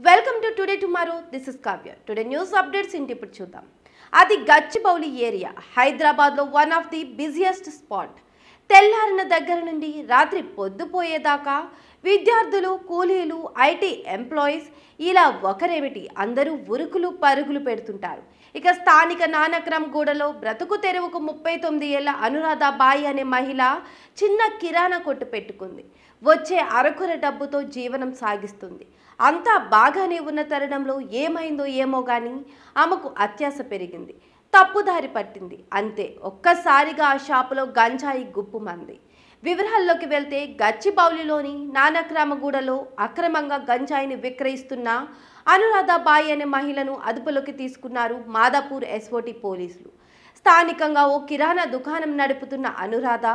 Welcome to today tomorrow. This is Kavya. Today news updates ఇంటి ఇప్పుడు చూద్దాం. అది గచ్చిబౌలి ఏరియా, హైదరాబాద్లో one of the busiest spot. తెల్లారిన దగ్గర నుండి రాత్రి పొద్దుపోయేదాకా విద్యార్థులు, కూలీలు, ఐటీ ఎంప్లాయీస్ ఇలా ఒకరేమిటి అందరూ ఉరుకులు పరుగులు పెడుతుంటారు. ఇక స్థానిక నానక్రమ్ గూడలో బ్రతుకు తెరువుకు 39 ఏళ్ల అనురాధ బాయి అనే మహిళ చిన్న కిరాణా కొట్టు పెట్టుకుంది. వచ్చే అరకొర డబ్బుతో జీవనం సాగిస్తుంది. అంతా బాగానే ఉన్న తరుణంలో ఏమైందో ఏమో కానీ ఆమెకు అత్యాశ పెరిగింది, తప్పుదారి పట్టింది. అంతే, ఒక్కసారిగా ఆ షాపులో గంజాయి గుప్పుమంది. వివరాల్లోకి వెళ్తే గచ్చిబౌలిలోని నానక్రామగూడలో అక్రమంగా గంజాయిని విక్రయిస్తున్న అనురాధ బాయి అనే మహిళను అదుపులోకి తీసుకున్నారు మాదాపూర్ ఎస్ఓటి పోలీసులు. స్థానికంగా ఓ కిరాణా దుకాణం నడుపుతున్న అనురాధ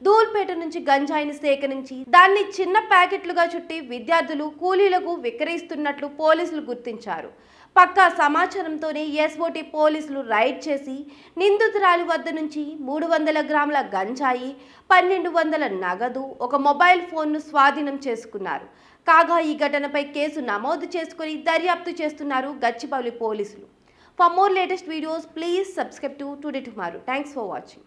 ధూల్పేట నుంచి గంజాయిని సేకరించి దాన్ని చిన్న ప్యాకెట్లుగా చుట్టి విద్యార్థులు, కూలీలకు విక్రయిస్తున్నట్లు పోలీసులు గుర్తించారు. పక్కా సమాచారంతోనే ఎస్ఓటి పోలీసులు రైడ్ చేసి నిందితురాలి వద్ద నుంచి 300 గ్రాముల గంజాయి, 1200 నగదు, ఒక మొబైల్ ఫోన్ను స్వాధీనం చేసుకున్నారు. కాగా ఈ ఘటనపై కేసు నమోదు చేసుకుని దర్యాప్తు చేస్తున్నారు గచ్చిబౌలి పోలీసులు. For more latest videos, please subscribe to Today Tomorrow. Thanks for watching.